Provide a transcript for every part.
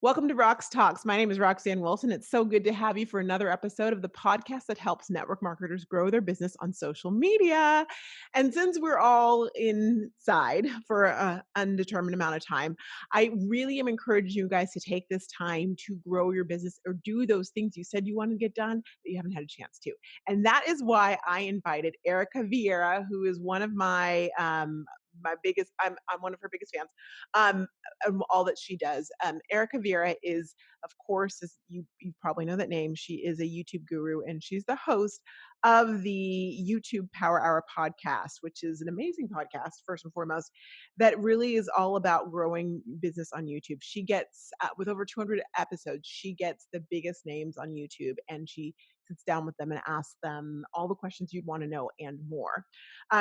Welcome to Roxtalks. My name is Roxanne Wilson. It's so good to have you for another episode of the podcast that helps network marketers grow their business on social media. And since we're all inside for an undetermined amount of time, I really am encouraging you guys to take this time to grow your business or do those things you said you wanted to get done that you haven't had a chance to. And that is why I invited Erika Vieira, who is one of my biggest, I'm one of her biggest fans. Um, all that she does. Erika Vieira is, of course, as you probably know that name. She is a YouTube guru, and she's the host of the YouTube Power Hour podcast, which is an amazing podcast, first and foremost, that really is all about growing business on YouTube. She gets, with over 200 episodes, she gets the biggest names on YouTube, and she sits down with them and asks them all the questions you'd want to know and more.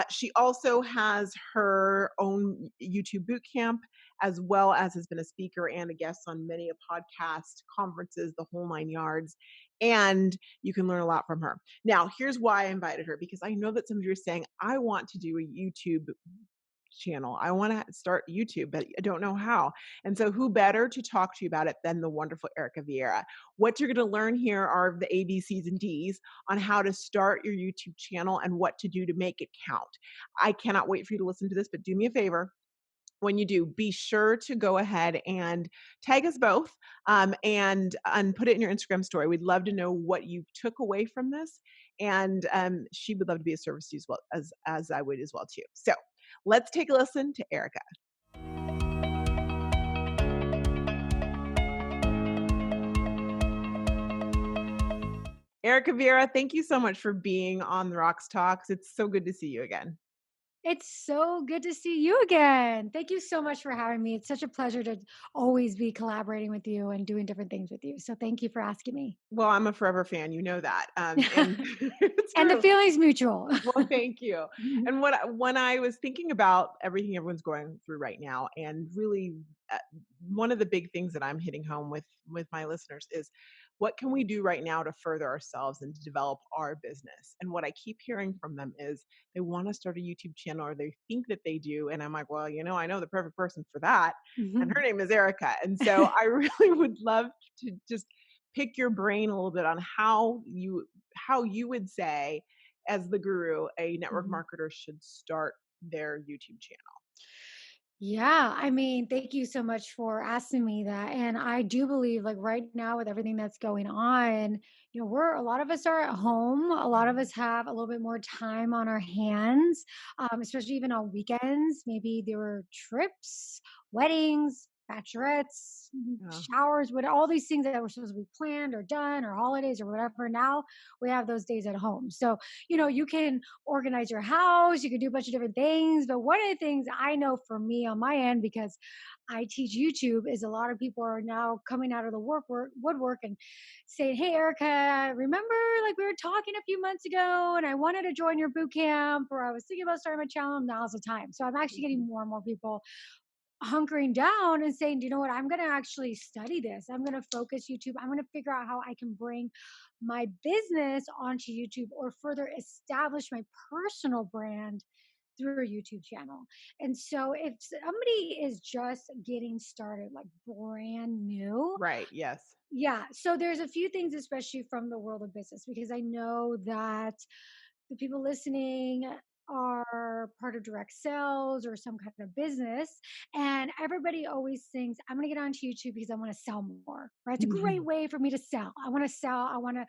She also has her own YouTube boot camp, as well as has been a speaker and a guest on many a podcast, conferences, the whole nine yards. And you can learn a lot from her. Now, here's why I invited her, because I know that some of you are saying, I want to do a YouTube channel. I want to start YouTube, but I don't know how. And so who better to talk to you about it than the wonderful Erika Vieira? What you're going to learn here are the A, B, C's, and D's on how to start your YouTube channel and what to do to make it count. I cannot wait for you to listen to this, but do me a favor. When you do, be sure to go ahead and tag us both, and put it in your Instagram story. We'd love to know what you took away from this, and she would love to be a service to you as well as I would as well too. So let's take a listen to Erika. Erika Vieira, thank you so much for being on the Rocks Talks. It's so good to see you again. It's so good to see you again. Thank you so much for having me. It's such a pleasure to always be collaborating with you and doing different things with you. So thank you for asking me. Well, I'm a forever fan, you know that, and it's And the true. feeling's mutual. Well, thank you. And when I was thinking about everything everyone's going through right now, and really, uh, one of the big things that I'm hitting home with my listeners is, what can we do right now to further ourselves and to develop our business? And what I keep hearing from them is they want to start a YouTube channel, or they think that they do. And I'm like, well, I know the perfect person for that, and her Mhm. name is Erica. And so I really would love to just pick your brain a little bit on how you would say, as the guru, a network Mhm. marketer should start their YouTube channel. Yeah, I mean, thank you so much for asking me that. And I do believe, like right now, with everything that's going on, a lot of us are at home. A lot of Mhm. us have a little bit more time on our hands, especially even on weekends. Maybe there were trips, weddings, bachelorettes, Yeah. showers, what all these things that were supposed to be planned or done, or holidays or whatever. Now we have those days at home. So, you can organize your house, you can do a bunch of different things. But one of the things I know for me on my end, because I teach YouTube, is a lot of people are now coming out of the woodwork and saying, "Hey, Erica, remember like we were talking a few months ago and I wanted to join your boot camp, or I was thinking about starting my channel. Now's the time." So I'm actually Mhm. getting more and more people hunkering down and saying, "Do you know what? I'm going to actually study this. I'm going to focus YouTube. I'm going to figure out how I can bring my business onto YouTube or further establish my personal brand through a YouTube channel." And so if somebody is just getting started, like brand new, Right, yes. yeah. So there's a few things, especially from the world of business, because I know that the people listening are part of direct sales or some kind of business. And everybody always thinks, I'm going to get onto YouTube because I want to sell more, right? It's a great Mhm. way for me to sell. I want to sell. I want to,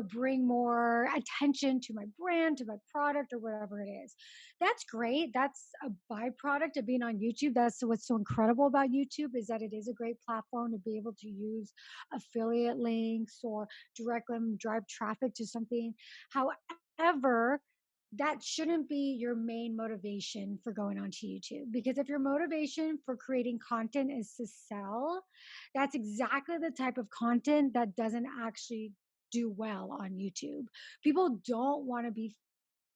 bring more attention to my brand, to my product, or whatever it is. That's great. That's a byproduct of being on YouTube. That's what's so incredible about YouTube, is that it is a great platform to be able to use affiliate links or direct them, drive traffic to something. However, that shouldn't be your main motivation for going onto YouTube. Because if your motivation for creating content is to sell, that's exactly the type of content that doesn't actually do well on YouTube. People don't want to be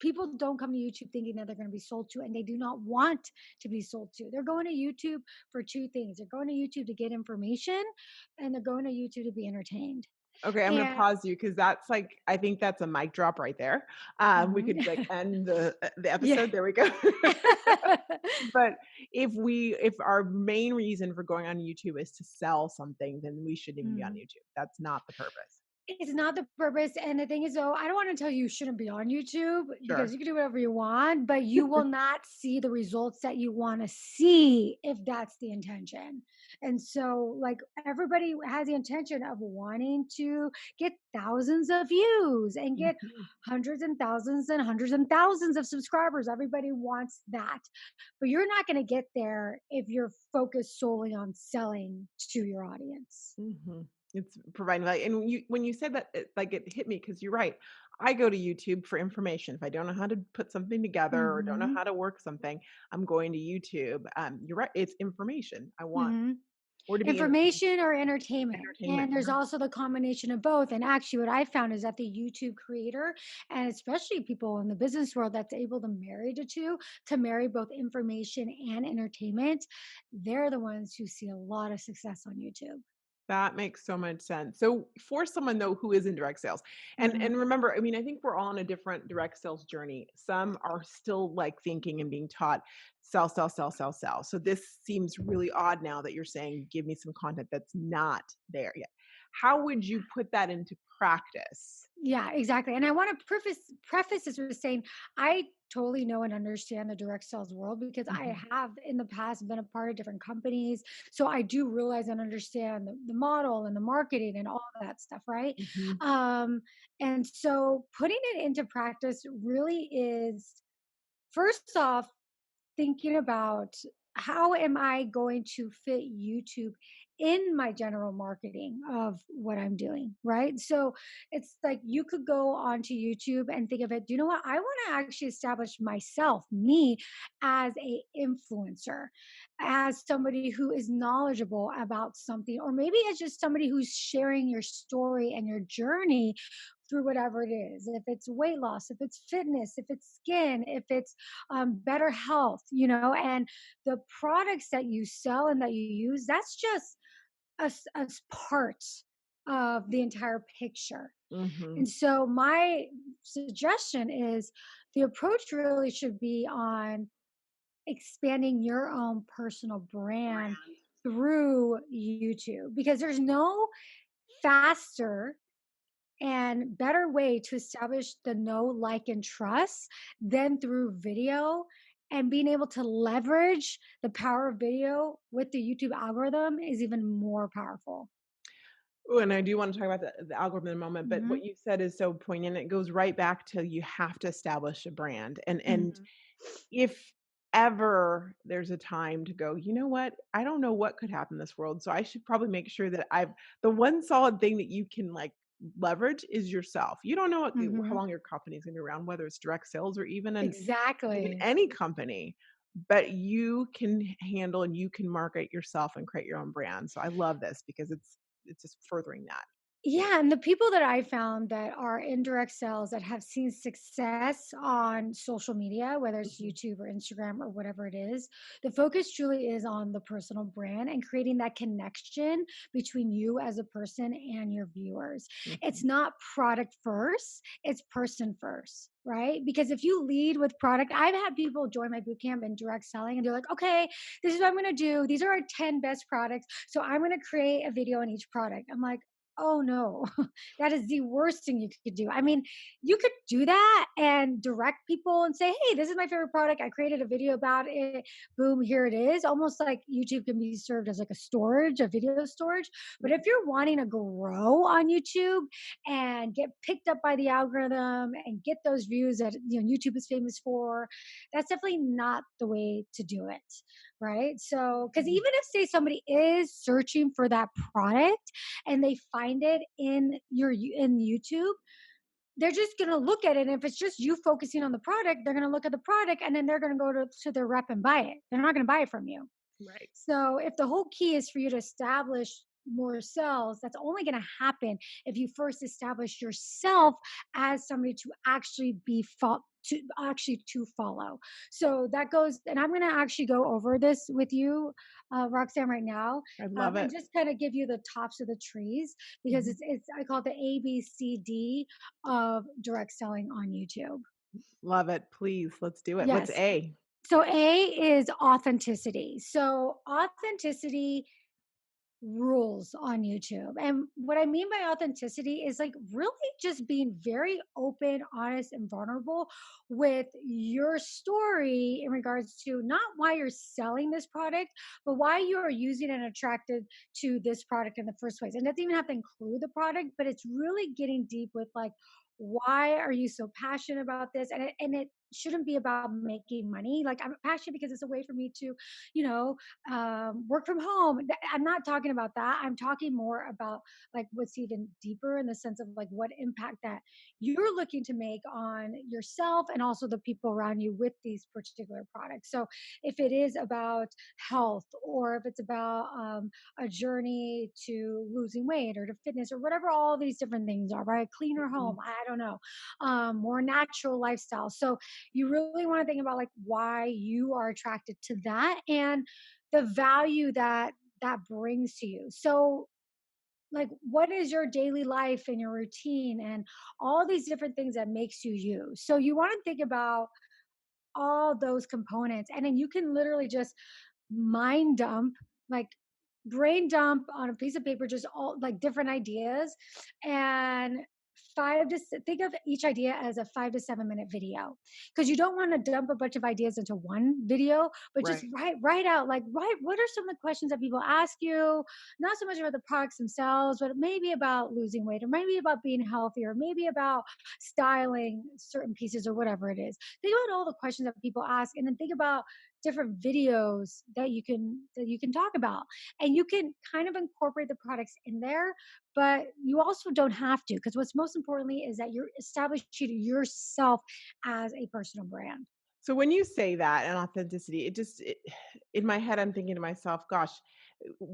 People don't come to YouTube thinking that they're going to be sold to, and they do not want to be sold to. They're going to YouTube for two things. They're going to YouTube to get information, and they're going to YouTube to be entertained. Okay, I'm gonna And pause you because that's like I think that's a mic drop right there. We mhm. could, like, end the Yeah. episode. There we go. But if our main reason for going on YouTube is to sell something, then we shouldn't even be on Mhm. YouTube. That's not the purpose. It's not the purpose, and the thing is, though, I don't wanna tell you shouldn't be on YouTube because Sure. you can do whatever you want, but you will not see the results that you wanna see if that's the intention. And so, like, everybody has the intention of wanting to get thousands of views and get Mhm, hundreds and hundreds and thousands of subscribers. Everybody wants that, but you're not gonna get there if you're focused solely on selling to your audience. mhm. It's providing value, and when you said that, it hit me because 'cause you're right. I go to YouTube for information. If I don't know how to put something together or don't know Mhm. how to work something, I'm going to YouTube. You're right, it's information. I want Mhm. or to be entertained. Information or entertainment. Entertainment, And there's also the combination of both. And actually, what I found is that the YouTube creator, and especially people in the business world that's able to marry the two, to marry both information and entertainment, they're the ones who see a lot of success on YouTube. that makes so much sense. So for someone though who is in direct sales, and Mhm. remember, I mean, I think we're all on a different direct sales journey. Some are still like thinking and being taught sell, sell, sell, sell, sell. So this seems really odd now that you're saying give me some content that's not there yet. How would you put that into practice? Yeah, exactly. And I want to preface this with saying I totally know and understand the direct sales world because I Mhm, have in the past been a part of different companies. So I do realize and understand the model and the marketing and all of that stuff, right? mhm. Um, and so putting it into practice really is first off thinking about how am I going to fit YouTube in my general marketing of what I'm doing, right? So it's like you could go onto YouTube and think of it, do you know what? I want to actually establish myself, me as a influencer, as somebody who is knowledgeable about something, or maybe as just somebody who's sharing your story and your journey through whatever it is. If it's weight loss, if it's fitness, if it's skin, if it's better health, and the products that you sell and that you use, that's just a part of the entire picture. Mhm. And so, my suggestion is the approach really should be on expanding your own personal brand Brand. through YouTube because there's no faster and better way to establish the know, like, and trust than through video. And being able to leverage the power of video with the YouTube algorithm is even more powerful. Ooh, and I do wanna talk about the algorithm in a moment, but what Hmm. you said is so poignant. It goes right back to you have to establish a brand, and Hmm. if ever there's a time to go, "You know what? I don't know what could happen in this world, so I should probably make sure that I've" the one solid thing that you can, like, leverage is yourself. You don't know how Hmm. long your company's gonna be around, whether it's direct sales or even Exactly. any company, but you can handle and you can market yourself and create your own brand. So I love this because it's just furthering that. Yeah, and the people that I found that are in direct sales that have seen success on social media, whether it's Mhm, YouTube or Instagram or whatever it is, the focus truly is on the personal brand and creating that connection between you as a person and your viewers. It's mhm. not product first, it's person first, right? Because if you lead with product, I've had people join my bootcamp in direct selling and they're like, okay, this is what I'm gonna do. These are our 10 best products. So I'm gonna create a video on each product. I'm like, oh no, that is the worst thing you could do. I mean, you could do that and direct people and say, hey, this is my favorite product. I created a video about it. Boom, here it is. Almost like YouTube can be served as like a video storage. But if you're wanting to grow on YouTube and get picked up by the algorithm and get those views that YouTube is famous for, that's definitely not the way to do it. Right. So, because Mhm. even if, say, somebody is searching for that product, and they find it in YouTube, they're just going to look at it. And if it's just you focusing on the product, they're going to look at the product and then they're going to go to their rep and buy it. They're not going to buy it from you. Right. So if the whole key is for you to establish more sales, that's only going to happen if you first establish yourself as somebody to actually be to follow. So that goes, and I'm going to actually go over this with you, Roxanne, right now, I love and it. just kind of give you the tops of the trees, because Mhm. it's I call it the ABCD of direct selling on YouTube. Love it. Please, let's do it. What's Yes. A? So A is authenticity. So authenticity rules on YouTube. And what I mean by authenticity is like really just being very open, honest, and vulnerable with your story in regards to not why you're selling this product, but why you are using and attracted to this product in the first place. And it doesn't even have to include the product, but it's really getting deep with like, why are you so passionate about this? And it shouldn't be about making money. Like I'm passionate because it's a way for me to, you know, work from home. I'm not talking about that. I'm talking more about like what's even deeper in the sense of like what impact that you're looking to make on yourself and also the people around you with these particular products. So if it is about health, or if it's about a journey to losing weight or to fitness or whatever all these different things are, right? Cleaner home, Mhm. I don't know, more natural lifestyle. So you really want to think about like why you are attracted to that and the value that that brings to you. So like what is your daily life and your routine and all these different things that makes you you. So you want to think about all those components, and then you can literally just mind dump, like brain dump on a piece of paper, just all like different ideas. And think of each idea as a 5 to 7 minute video, because you don't want to dump a bunch of ideas into one video, but just Right. write out like, write what are some of the questions that people ask you, not so much about the products themselves, but maybe about losing weight, or maybe about being healthy, or maybe about styling certain pieces, or whatever it is. Think about all the questions that people ask, and then think about different videos that you can talk about, and you can kind of incorporate the products in there, but you also don't have to, because what's most importantly is that you're establishing yourself as a personal brand. So when you say that and authenticity, in my head, I'm thinking to myself, gosh,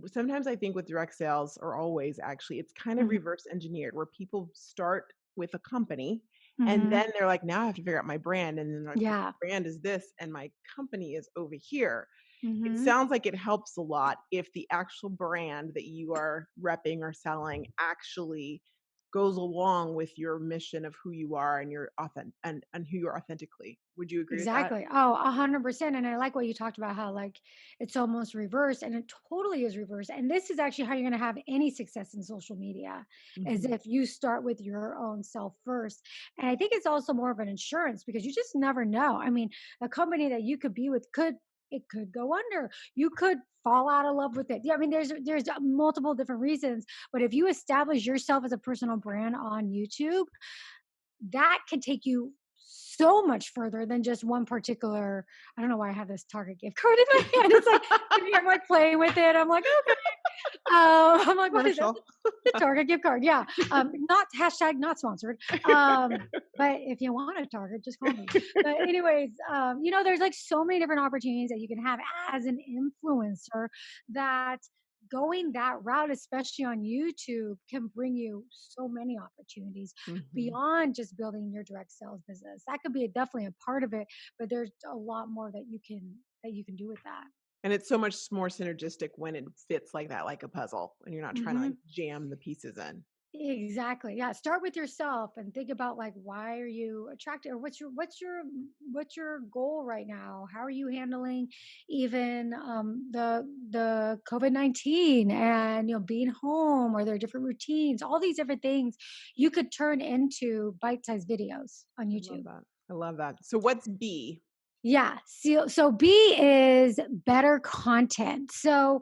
sometimes I think with direct sales, or always actually, it's kind of Mhm. reverse engineered where people start with a company and Mhm. then they're like, now I have to figure out my brand. And then they're like, Yeah. my brand is this and my company is over here. It Mhm. sounds like it helps a lot if the actual brand that you are repping or selling actually goes along with your mission of who you are and your and who you are authentically. Would you agree with that? Exactly. Oh, 100%. And I like what you talked about, how like it's almost reverse, and it totally is reverse. And this is actually how you're going to have any success in social media, is Mhm. if you start with your own self first. And I think it's also more of an insurance, because you just never know. I mean, a company that you could be with it could go under. You could fall out of love with it. Yeah, I mean, there's multiple different reasons, but if you establish yourself as a personal brand on YouTube, that can take you so much further than just one particular. I don't know why I have this Target gift card in my hand. It's like, I'm like playing with it. I'm like, okay. I'm like, what is that? Commercial. The Target gift card. Yeah. Not hashtag not sponsored. But if you want a Target, just call me. But anyways, there's like so many different opportunities that you can have as an influencer, that going that route, especially on YouTube, can bring you so many opportunities Mhm. beyond just building your direct sales business. That could be definitely a part of it, but there's a lot more that you can do with that. And it's so much more synergistic when it fits like that, like a puzzle, and you're not trying to, like, Mhm. jam the pieces in. Exactly. Yeah. Start with yourself and think about like, why are you attracted, or what's your goal right now? How are you handling even the COVID-19, and being home, or there are different routines, all these different things you could turn into bite-sized videos on I love YouTube. that. I love that. So what's B? Yeah. So B is better content. So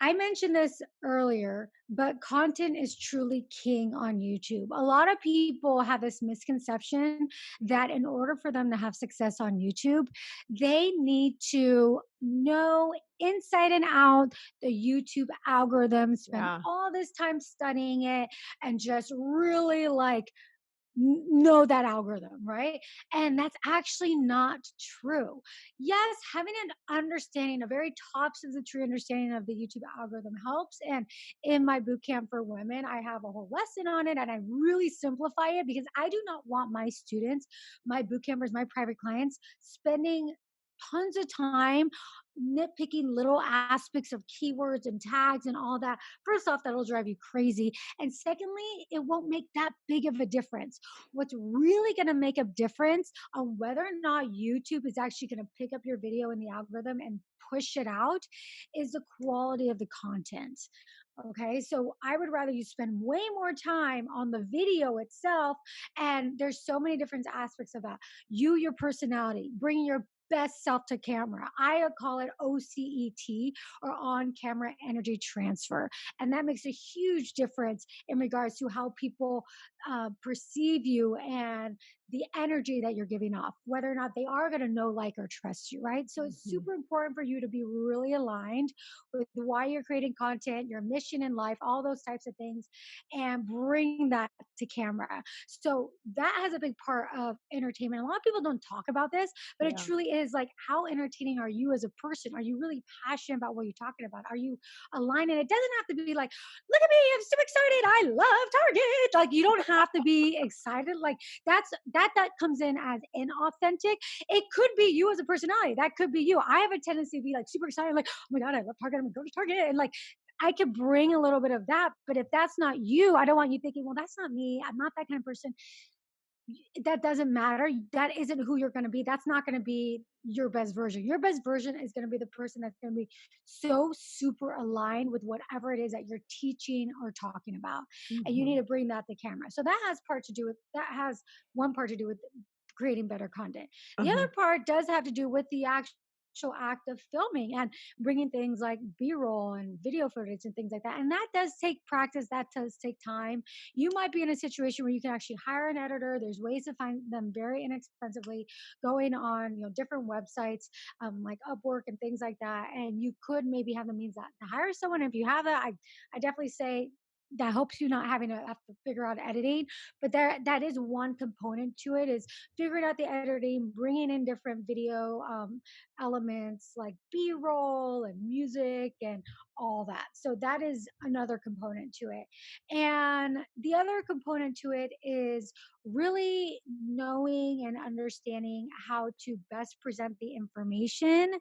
I mentioned this earlier, but content is truly king on YouTube. A lot of people have this misconception that in order for them to have success on YouTube, they need to know inside and out the YouTube algorithm, spend Yeah. all this time studying it, and just really like know that algorithm, right? And that's actually not true. Yes, having an understanding, a very tops of the tree understanding of the YouTube algorithm helps. And in my boot camp for women, I have a whole lesson on it and I really simplify it because I do not want my students, my boot campers, my private clients spending tons of time nitpicking little aspects of keywords and tags and all that. First off, that'll drive you crazy. And secondly, it won't make that big of a difference. What's really going to make a difference on whether or not YouTube is actually going to pick up your video in the algorithm and push it out is the quality of the content. Okay, so I would rather you spend way more time on the video itself. And there's so many different aspects of that. You, your personality, bringing your best self to camera. I call it OCET, or on camera energy transfer. And that makes a huge difference in regards to how people perceive you and the energy that you're giving off, whether or not they are going to know, like, or trust you, right? So it's Mhm. super important for you to be really aligned with why you're creating content, your mission in life, all those types of things, and bring that to camera. So that has a big part of entertainment. A lot of people don't talk about this, but it Yeah. truly is like, how entertaining are you as a person? Are you really passionate about what you're talking about? Are you aligned? And it doesn't have to be like, look at me, I'm so excited. I love Target. Like, you don't have to be excited. Like, that comes in as inauthentic. It could be you as a personality. That could be you. I have a tendency to be like super excited, like, oh my God, I love Target. I'm gonna go to Target. And like, I could bring a little bit of that, but if that's not you, I don't want you thinking, well, that's not me. I'm not that kind of person. That doesn't matter. That isn't who you're going to be. That's not going to be your best version. Your best version is going to be the person that's going to be so super aligned with whatever it is that you're teaching or talking about. And you need Mhm. to bring that to camera. So that has one part to do with creating better content. The other Uh-huh. part does have to do with the actual act of filming and bringing things like b-roll and video footage and things like that, and that does take practice, that does take time. You might be in a situation where you can actually hire an editor. There's ways to find them very inexpensively, going on, different websites, like Upwork and things like that, and you could maybe have the means that to hire someone. If you have that, I definitely say that helps you not having to have to figure out editing. But that is one component to it, is figuring out the editing, bringing in different video elements like b-roll and music and all that. So that is another component to it. And the other component to it is really knowing and understanding how to best present the information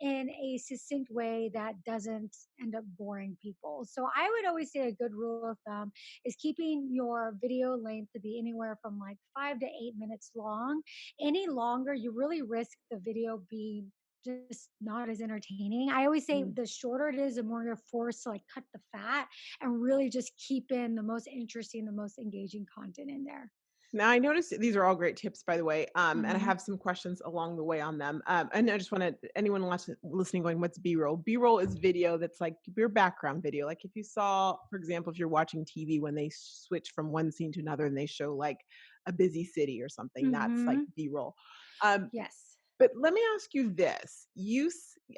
in a succinct way that doesn't end up boring people. So I would always say a good rule of thumb is keeping your video length to be anywhere from like 5 to 8 minutes long. Any longer, you really risk the video being just not as entertaining. I always say Mm. the shorter it is, the more you're forced to like cut the fat and really just keep in the most interesting, the most engaging content in there. Now I noticed these are all great tips, by the way, and I Hmm. have some questions along the way on them. And I just want to anyone listening going, "What's B-roll?" B-roll is video that's like your background video. Like if you saw, for example, if you're watching TV when they switch from one scene to another and they show like a busy city or something, that's like Hmm. B-roll. Um, Yes. but let me ask you this: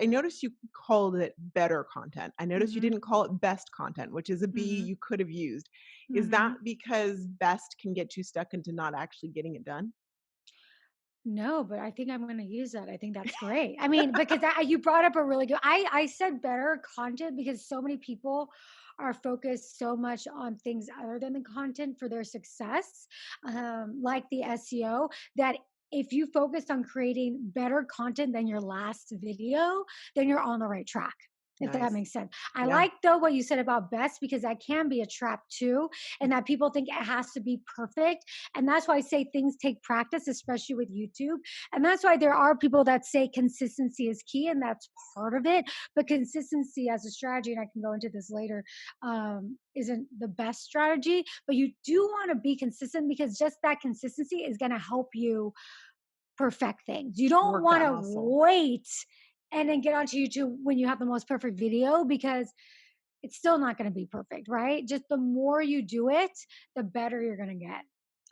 I noticed you called it better content. I noticed you Hmm. didn't call it best content, which is a B Hmm. you could have used. Is that Hmm. because best can get you stuck into not actually getting it done? No, but I think I'm going to use that. I think that's great. I mean, because you brought up a really good. I said better content because so many people are focused so much on things other than the content for their success, like the SEO. That if you focused on creating better content than your last video, then you're on the right track. If that Nice. makes sense. I Yeah. like though what you said about best because that can be a trap too, and that people think it has to be perfect, and that's why I say things take practice, especially with YouTube. And that's why there are people that say consistency is key, and that's part of it. But consistency as a strategy, and I can go into this later, isn't the best strategy. But you do want to be consistent because just that consistency is going to help you perfect things. You don't Work want that to muscle. wait and then get onto YouTube when you have the most perfect video because it's still not going to be perfect, right? Just the more you do it, the better you're going to get.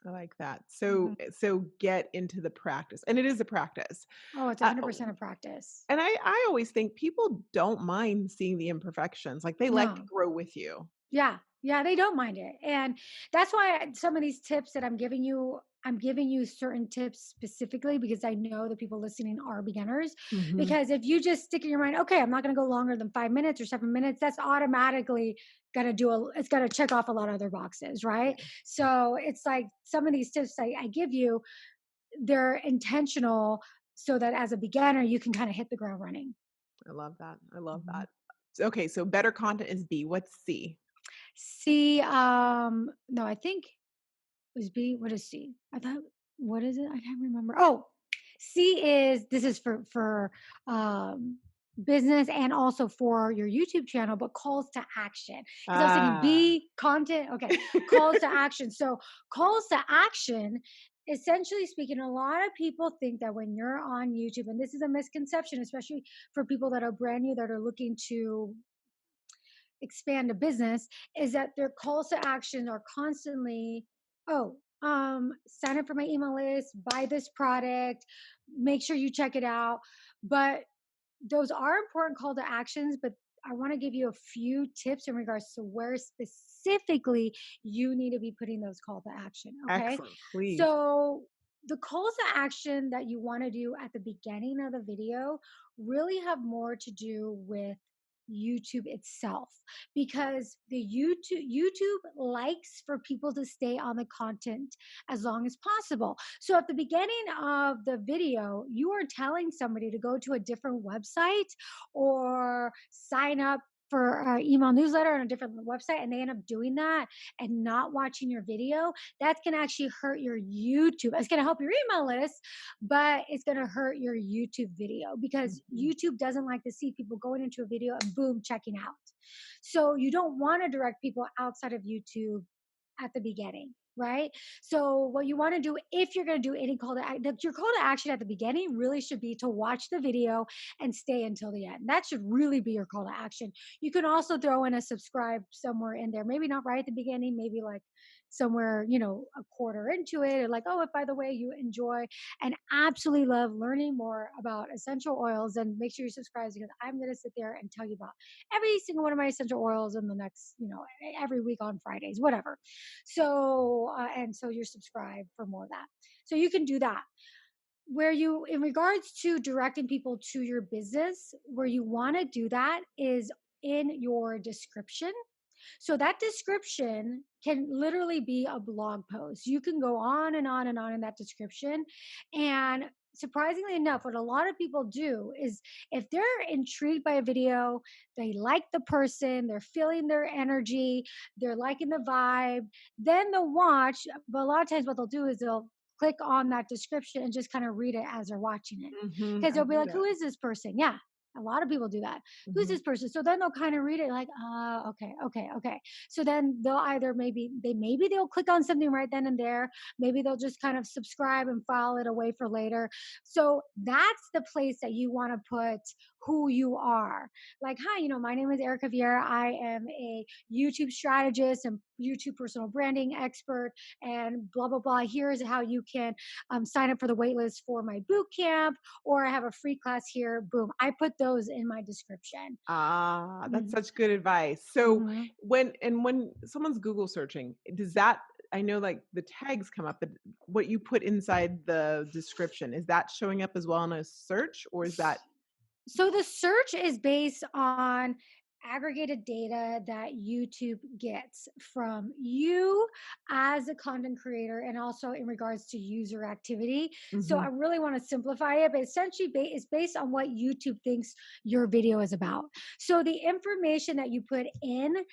I like that. Mhm. So get into the practice, and it is a practice. Oh, it's Uh, 100% a practice. and I always think people don't mind seeing the imperfections, like, they like to No. grow with you. Yeah. Yeah, they don't mind it. And that's why some of these tips that I'm giving you certain tips specifically because I know the people listening are beginners. Mhm. Because if you just stick in your mind, okay, I'm not going to go longer than 5 minutes or 7 minutes, that's automatically going to it's going to check off a lot of other boxes, right? Yeah, So it's like some of these tips I give you, they're intentional so that as a beginner, you can kind of hit the ground running. I love that. I love Mhm. that. Okay, so better content is B. What's C? C, no, I think was B? What is C? I thought what is it? I can't remember. Oh, C is this is for um business and also for your YouTube channel, but calls to action. Because I was thinking Ah. B content. Okay, calls to action. So calls to action. Essentially speaking, a lot of people think that when you're on YouTube, and this is a misconception, especially for people that are brand new that are looking to expand a business, is that their calls to action are constantly, oh, sign up for my email list, buy this product, make sure you check it out. But those are important call to actions, but I want to give you a few tips in regards to where specifically you need to be putting those call to action. Okay. Excellent, please. So the calls to action that you want to do at the beginning of the video really have more to do with YouTube itself, because the YouTube likes for people to stay on the content as long as possible. So at the beginning of the video, you are telling somebody to go to a different website or sign up for an email newsletter on a different website, and they end up doing that and not watching your video. That can actually hurt your YouTube. It's going to help your email list, but it's going to hurt your YouTube video because Mhm. YouTube doesn't like to see people going into a video and boom, checking out. So you don't want to direct people outside of YouTube at the beginning, right? So what you want to do if you're going to do any call to your call to action at the beginning really should be to watch the video and stay until the end. That should really be your call to action. You can also throw in a subscribe somewhere in there, maybe not right at the beginning, maybe like somewhere, a quarter into it, and like, oh, if by the way you enjoy and absolutely love learning more about essential oils, then make sure you subscribe because I'm going to sit there and tell you about every single one of my essential oils in the next, every week on Fridays, whatever. So, and so you're subscribed for more of that. So you can do that. Where you, in regards to directing people to your business, where you want to do that is in your description. So that description can literally be a blog post. You can go on and on and on in that description. And surprisingly enough, what a lot of people do is if they're intrigued by a video, they like the person, they're feeling their energy, they're liking the vibe, then they'll watch. But a lot of times, what they'll do is they'll click on that description and just kind of read it as they're watching it. Mhm, Because I they'll be do like, who that. is this person? Yeah. A lot of people do that. Who's Mhm. this person? So then they'll kind of read it like, okay, okay, okay. So then they'll either maybe they'll click on something right then and there. Maybe they'll just kind of subscribe and file it away for later. So that's the place that you want to put who you are. Like, hi, my name is Erika Vieira. I am a YouTube strategist and YouTube personal branding expert, and blah blah blah. Here's how you can sign up for the waitlist for my boot camp, or I have a free class here. Boom. I put those in my description. Ah, that's Mhm. such good advice. So Mhm. when someone's Google searching, does that I know like the tags come up, but what you put inside the description, is that showing up as well in a search or is that So the search is based on aggregated data that YouTube gets from you as a content creator and also in regards to user activity. So I Mhm. really want to simplify it, but essentially it's based on what YouTube thinks your video is about. So the information that you put in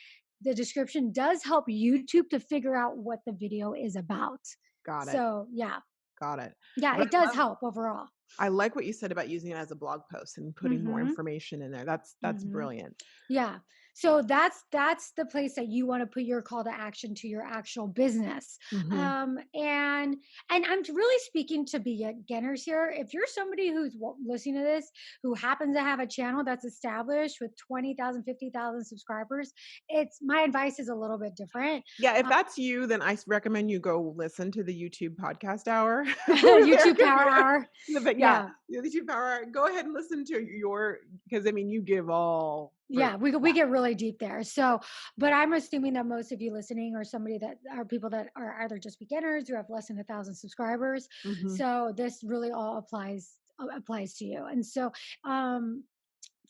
the description does help YouTube to figure out what the video is about. Got it. So yeah, Got it. yeah, What it does help overall. I like what you said about using it as a blog post and putting more Mm-hmm. information in there. That's Mm-hmm. brilliant. Yeah. So that's the place that you want to put your call to action to your actual business. Mhm. And I'm really speaking to beginners here. If you're somebody who's listening to this who happens to have a channel that's established with 20,000, 50,000 subscribers, it's my advice is a little bit different. Yeah, if Uh, that's you, then recommend you go listen to the YouTube podcast hour with YouTube Erica Power Vieira. Hour. But yeah, Yeah. the YouTube power hour. Go ahead and listen to your because I mean you give all Yeah, we Yeah. get really deep there. So, but I'm assuming that most of you listening are somebody that are people that are either just beginners or have less than 1,000 subscribers. Mhm. So this really all applies to you. And so, um,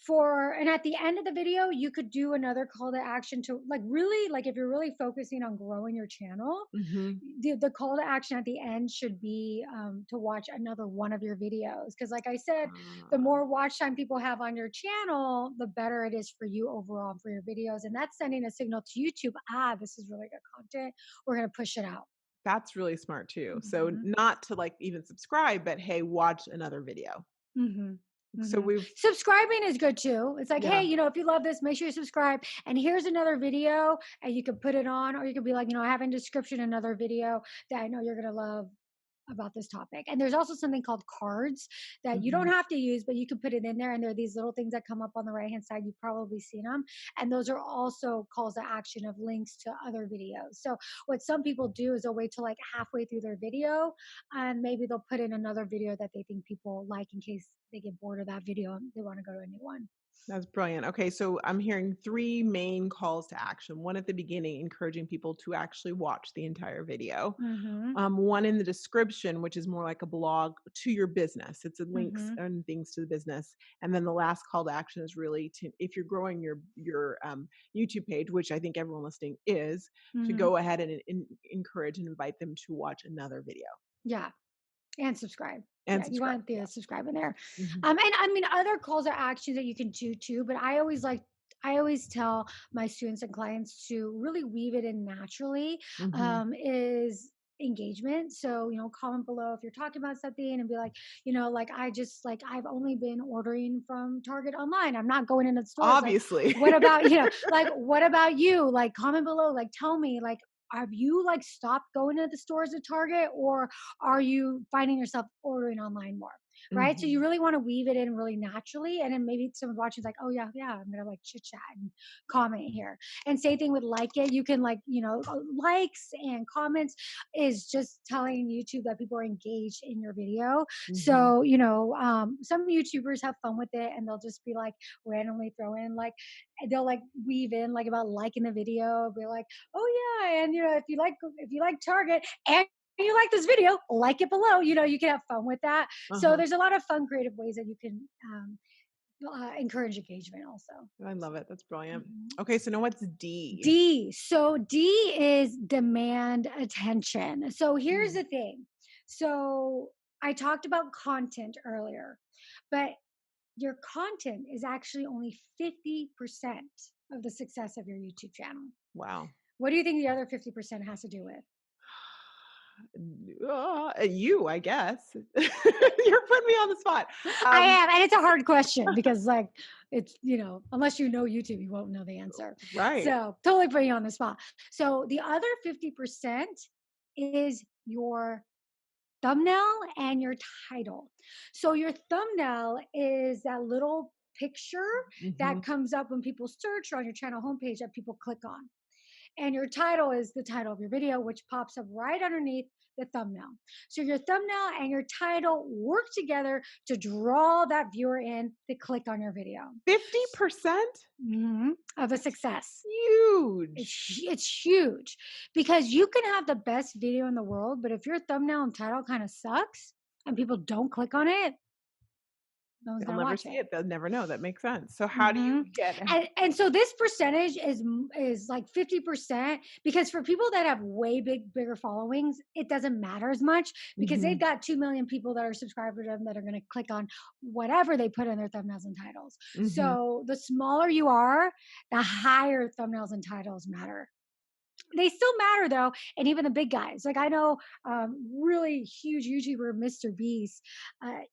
and at the end of the video you could do another call to action to like really like if you're really focusing on growing your channel, Mhm. the call to action at the end should be to watch another one of your videos, because like I said, the Ah, more watch time people have on your channel, the better it is for you overall and for your videos, and that's sending a signal to YouTube, this is really good content, we're going to push it out. that's really smart too. So Hmm. not to like even subscribe, but hey, watch another video. Hmm. So Hmm. we've Subscribing is good too. It's like, hey, yeah. if you love this, make sure you subscribe. And here's another video, and you can put it on, or you could be like, I have in description another video that I know you're gonna love about this topic. And there's also something called cards that you don't Mhm. have to use, but you can put it in there. And there are these little things that come up on the right hand side. You've probably seen them. And those are also calls to action of links to other videos. So what some people do is they'll wait till like halfway through their video, and maybe they'll put in another video that they think people like in case they get bored of that video and they want to go to a new one. That's brilliant. Okay, so I'm hearing 3 main calls to action. One at the beginning, encouraging people to actually watch the entire video. Mm-hmm. One in the description, which is more like a blog to your business. It's a links Mm-hmm. and things to the business. And then the last call to action is really to if you're growing your YouTube page, which I think everyone listening is, to Mm-hmm. go ahead and encourage and invite them to watch another video Yeah. And subscribe. and Yeah, you subscribe. want the subscribe in there. Mhm. And I mean other calls to action that you can do too, but I always tell my students and clients to really weave it in naturally, Mhm. is engagement. So, comment below if you're talking about something and be like, like I've only been ordering from Target online. I'm not going into the stores. Like, Obviously. what about, like what about you? Like comment below, like tell me, like have you like stopped going to the stores at Target, or are you finding yourself ordering online more? Right. So you Mhm. really want to weave it in really naturally. And then maybe someone watching's like, oh, yeah, yeah, I'm going to like chit chat and comment here. And same thing with like it. You can like, likes and comments is just telling YouTube that people are engaged in your video. Mhm. So, some YouTubers have fun with it and they'll just be like randomly throw in like, they'll like weave in like about liking the video, be like, oh yeah, and if you like Target and you like this video, like it below. You can have fun with that. So Uh-huh. there's a lot of fun, creative ways that you can encourage engagement. Also, I love it. That's brilliant. mhm. Okay, so now what's D? D. So D is demand attention. So here's Mm. the thing. So I talked about content earlier, but your content is actually only 50% of the success of your YouTube channel. Wow. What do you think the other 50% has to do with? You, I guess. You're putting me on the spot. I Um, am, and it's a hard question because, like, it's unless you know YouTube, you won't know the answer. right. So, totally putting you on the spot. So, the other 50% is your thumbnail and your title. So, your thumbnail is that little picture that Mhm. comes up when people search or on your channel homepage that people click on. And your title is the title of your video, which pops up right underneath the thumbnail. So your thumbnail and your title work together to draw that viewer in to click on your video. 50%? Of a That's success. huge. It's huge because you can have the best video in the world, but if your thumbnail and title kind of sucks and people don't click on it, no one's They'll gonna never watch see it. it. They'll never know. That makes sense. So how do Hmm. you get And so this percentage is like 50%, because for people that have way bigger followings, it doesn't matter as much because they've Mhm. got 2 million people that are subscribed to them that are going to click on whatever they put in their thumbnails and titles. Mhm. So the smaller you are, the higher thumbnails and titles matter. They still matter though, and even the big guys. Like I know, really huge YouTuber Mr. Beast.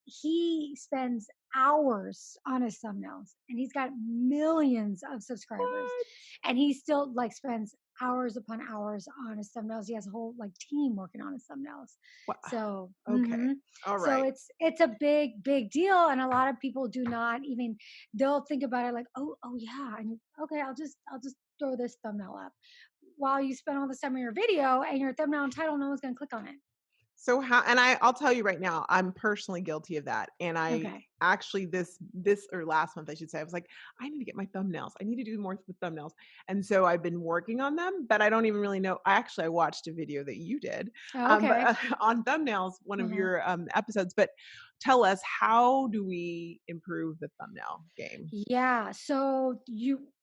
He spends hours on his thumbnails, and he's got millions of subscribers, What? and he still like spends hours upon hours on his thumbnails. He has a whole like team working on his thumbnails. Wha So, Okay. All so right. it's a big deal, and a lot of people do not even. They'll think about it like, oh yeah, and okay, I'll just throw this thumbnail up while you spend all this time on your video, and your thumbnail and title, no one's going to click on it. So how and I'll tell you right now, I'm personally guilty of that, and I Okay. actually this or last month, I should say, I was like, "I need to get my thumbnails. I need to do more with thumbnails." And so I've been working on them, but I don't even really know I watched a video that you did, but, Okay. on thumbnails, one of Uh-huh. your, episodes, but tell us, how do we improve the thumbnail game? Yeah. So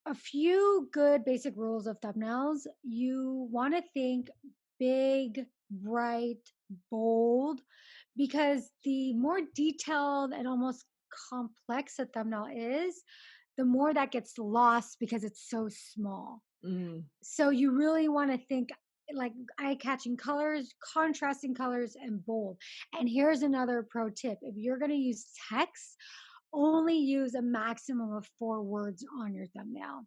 a few good basic rules of thumbnails. You want to think big, bright, bold, because the more detailed and almost complex a thumbnail is, the more that gets lost because it's so small. Mm. So you really want to think like eye-catching colors, contrasting colors, and bold. And here's another pro tip. If you're going to use text, only use a maximum of 4 words on your thumbnail.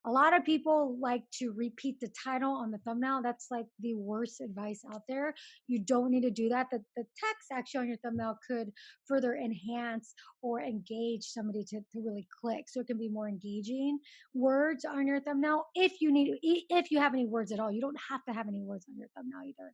A lot of people like to repeat the title on the thumbnail. That's like the worst advice out there. You don't need to do that. The text actually on your thumbnail could further enhance or engage somebody to really click. So it can be more engaging words on your thumbnail if you have any words at all. You don't have to have any words on your thumbnail either.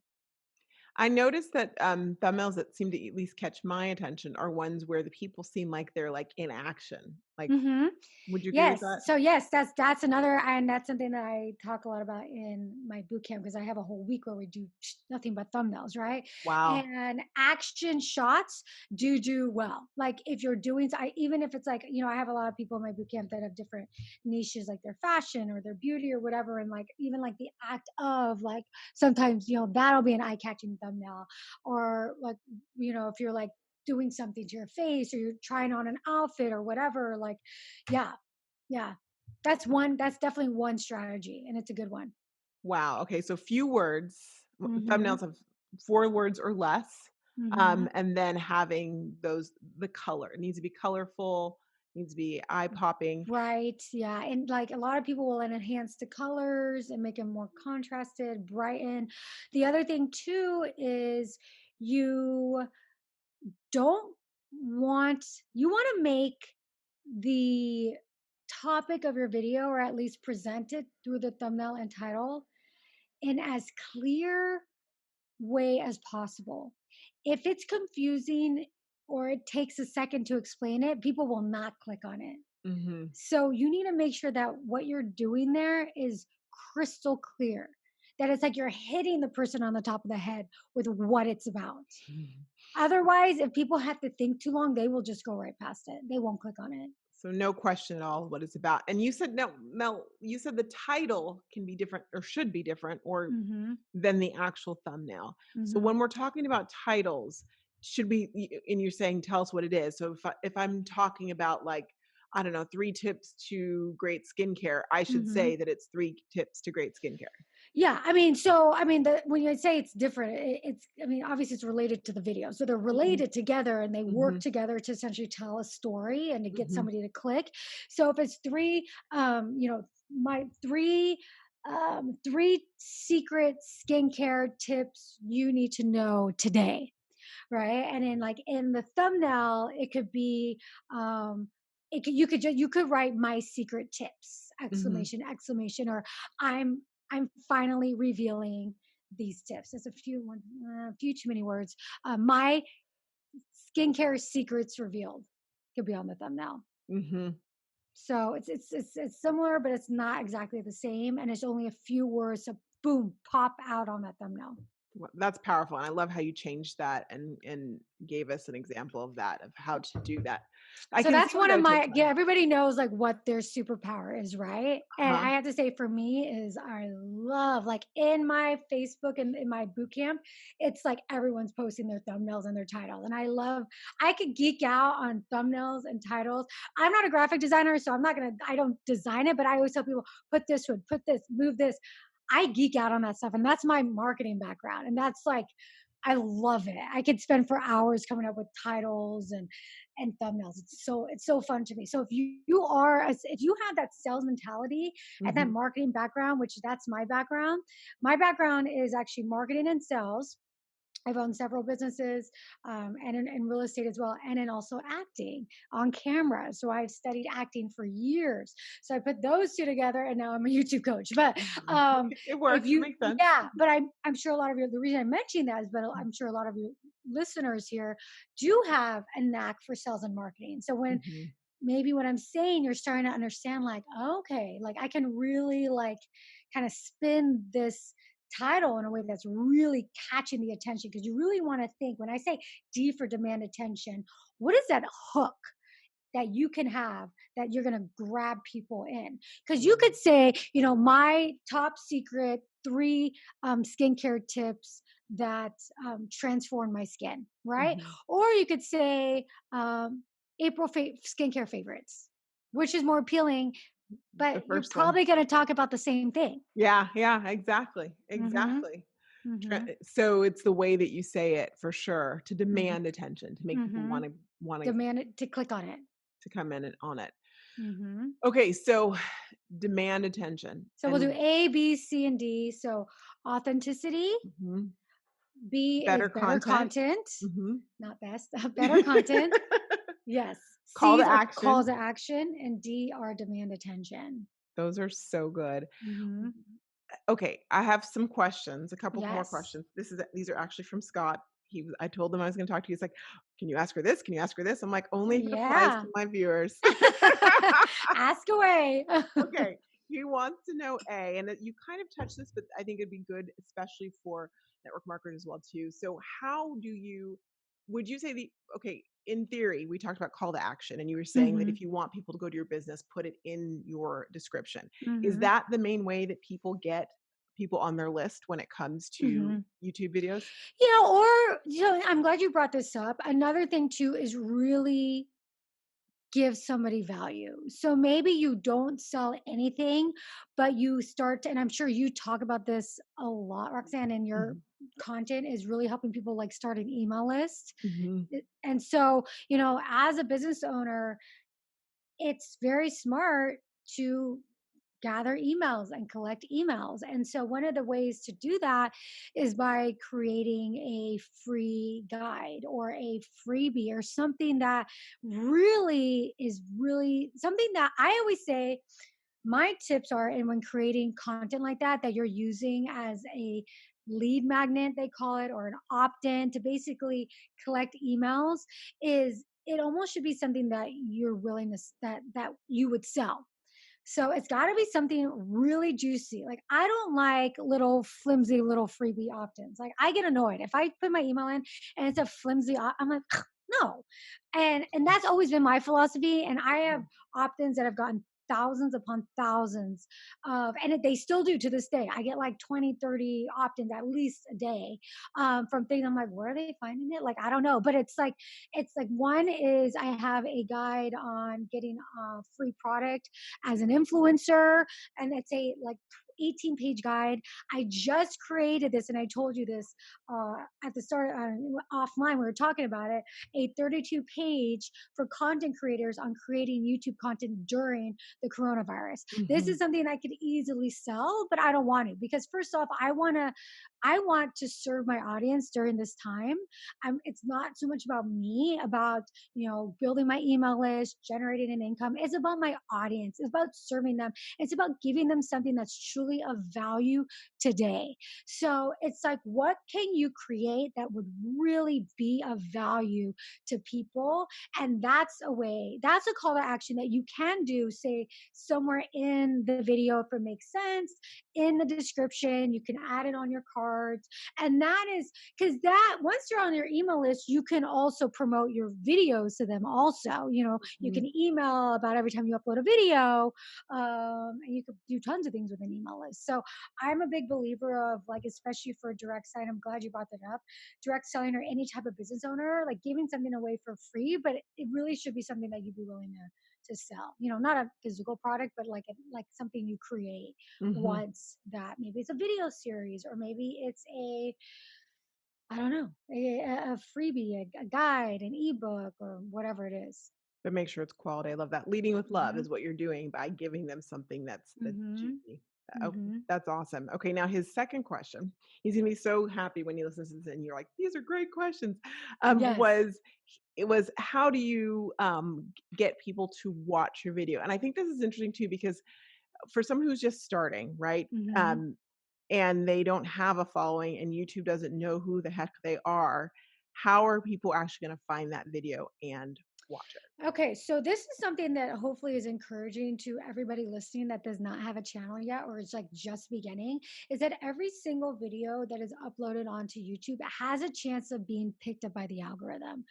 I noticed that, thumbnails that seem to at least catch my attention are ones where the people seem like they're, like, in action. Like, Mhm. would you agree with Yes. that? So yes, that's another, and that's something that I talk a lot about in my boot camp because I have a whole week where we do nothing but thumbnails, right? Wow. And action shots do well. Like if you're doing, even if it's like I have a lot of people in my boot camp that have different niches, like their fashion or their beauty or whatever, and like even like the act of like sometimes that'll be an eye catching thumbnail, or like if you're like doing something to your face or you're trying on an outfit or whatever, like yeah, yeah. That's definitely one strategy, and it's a good one. Wow, okay, so few words, thumbnails Mhm. of 4 words or less, Mhm. and then having the color. It needs to be colorful, needs to be eye-popping. Right, yeah, and, like, a lot of people will enhance the colors and make them more contrasted, brighten. The other thing too is you don't want you wanna make the topic of your video, or at least present it through the thumbnail and title, in as clear way as possible. If it's confusing or it takes a second to explain it, people will not click on it. Mhm. So you need to make sure that what you're doing there is crystal clear. That it's like you're hitting the person on the top of the head with what it's about. Otherwise, if people have to think too long, they will just go right past it. They won't click on it. So no question at all what it's about. And you said no, you said the title can be different or should be different or Mhm. than the actual thumbnail. So when Mhm. we're talking about titles, should we and you're saying tell us what it is. So if I'm talking about like I don't know, 3 tips to great skincare, I should say Mhm. that it's 3 tips to great skincare. Yeah, I mean, so I mean, when you say it's different, it's I mean, obviously it's related to the video, so they're Mhm, related together, and they work mhm, together to essentially tell a story and to get mhm, somebody to click. So if it's three, my three secret skincare tips you need to know today, right? And then like in the thumbnail, it could be you could write my secret tips mhm, exclamation exclamation, or I'm finally revealing these tips. It's a few too many words. My skincare secrets revealed could be on the thumbnail. mhm. So it's similar, but it's not exactly the same, and it's only a few words. So boom, pop out on that thumbnail. That's powerful, and I love how you changed that and gave us an example of that, of how to do that. I So can see that's where one that of would take my yeah, time. everybody knows like what their superpower is, right? And Uh-huh. I have to say for me is I love like in my Facebook and in my boot camp, it's like everyone's posting their thumbnails and their titles. And I could geek out on thumbnails and titles. I'm not a graphic designer, so I don't design it, but I always tell people put this one, put this, move this. I geek out on that stuff. And that's my marketing background. And that's like I love it. I could spend for hours coming up with titles and thumbnails. It's so fun to me. So if you have that sales mentality and that Mhm. marketing background, which that's my background. My background is actually marketing and sales. I've owned several businesses, and in real estate as well, and in also acting on camera. So I've studied acting for years. So I put those two together, and now I'm a YouTube coach. But Mhm. It if works. It you, makes sense. yeah, but I'm sure a lot of you. The reason I'm mentioning that is, but I'm sure a lot of you listeners here do have a knack for sales and marketing. So when Mhm. maybe what I'm saying, you're starting to understand, like, okay, like I can really like kind of spin this title in a way that's really catching the attention, because you really want to think when I say D for demand attention, what is that hook that you can have that you're going to grab people in? Because you could Mhm. say, my top secret three skincare tips that transform my skin, right? Mhm. Or you could say skincare favorites, which is more appealing, The but you're first one. probably going to talk about the same thing. Yeah, yeah, exactly, Mm-hmm. exactly. Mm-hmm. So it's the way that you say it for sure, to Mm-hmm. demand attention, to make people Mm-hmm. wanna Demand it to click on it. to come in and on it. Mm-hmm. Okay, so demand attention So we'll do and A, B, C, and D. So authenticity. mhm, B better is better content. content, Mhm. not best, better content. Yes. Call to C's are calls action. to action, and D are demand attention. Those are so good. Hmm. Okay, I have some questions, a couple more Yes. questions. These are actually from Scott. I told him I was gonna talk to you. He's like, "Can you ask her this? Can you ask her this?" I'm like, "Only if it applies Yeah. to my viewers." Ask away. Okay, he wants to know and you kind of touched this, but I think it'd be good, especially for network marketers as well too. So, how do you? Would you say okay? In theory, we talked about call to action, and you were saying that Hmm. if you want people to go to your business, put it in your description. Is Hmm. that the main way that people get people on their list when it comes to Hmm. YouTube videos? Or, I'm glad you brought this up. Another thing too is really give somebody value. So maybe you don't sell anything, but you start to, and I'm sure you talk about this a lot, Roxanne, and your Mhm, content is really helping people like start an email list. mhm, And so, as a business owner, it's very smart to gather emails and collect emails. And so, one of the ways to do that is by creating a free guide or a freebie or something that really is really something that I always say my tips are, and when creating content like that, that you're using as a lead magnet, they call it, or an opt in to basically collect emails, is it almost should be something that you're willing to, that you would sell. So it's got to be something really juicy. Like I don't like little flimsy little freebie opt-ins. Like I get annoyed if I put my email in and it's a flimsy. I'm like, no, and that's always been my philosophy. And I have mhm, opt-ins that have gotten thousands upon thousands and they still do to this day. I get like 20, 30 opt-ins at least a day from things. I'm like, where are they finding it? Like I don't know, but it's like one is I have a guide on getting a free product as an influencer, and it's a like 18-page guide. I just created this, and I told you this at the start offline. We were talking about it. A 32-page for content creators on creating YouTube content during the coronavirus. This is mhm, something I could easily sell, but I don't want to, because first off, I want to serve my audience during this time. It's not so much about me, about building my email list, generating an income. It's about my audience. It's about serving them. It's about giving them something that's truly of value today. So it's like, what can you create that would really be of value to people? And that's a call to action that you can do, say, somewhere in the video if it makes sense, in the description. You can add it on your cards. And that is because that once you're on their email list, you can also promote your videos to them also. You can mhm, email about every time you upload a video, and you could do tons of things with an email list. So I'm a big believer of, like, especially for direct side, I'm glad you brought that up, direct selling, or any type of business owner, like giving something away for free, but it really should be something that you'd be willing to sell. Not a physical product, but like something you create mhm. once, that maybe it's a video series, or maybe it's a, I don't know, a freebie, a guide, an ebook, or whatever it is. But make sure it's quality. I love that. Leading with love Mm-hmm. is what you're doing by giving them something that's Mm-hmm. juicy. Oh, Mhm. that's awesome. Okay, now his second question, he's gonna be so happy when he listens to this and you're like, "These are great questions." Yes. It was how do you, get people to watch your video? And I think this is interesting too because for someone who's just starting, right? Mhm. Um, and they don't have a following and YouTube doesn't know who the heck they are, how are people actually gonna find that video and watch it? Okay, so this is something that hopefully is encouraging to everybody listening that does not have a channel yet or is like just beginning is that every single video that is uploaded onto YouTube has a chance of being picked up by the algorithm.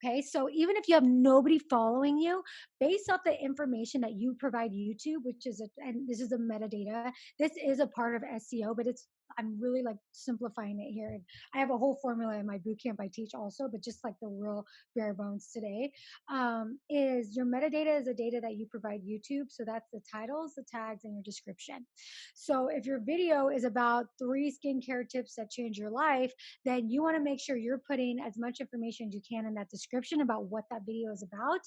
Okay, so even if you have nobody following you, based off the information that you provide YouTube, which is and this is a metadata, this is a part of SEO, but I'm really like simplifying it here. And I have a whole formula in my boot camp I teach also, but just like the real bare bones today is your metadata is the data that you provide YouTube. So that's the titles, the tags, and your description. So if your video is about 3 skincare tips that change your life, then you want to make sure you're putting as much information as you can in that description about what that video is about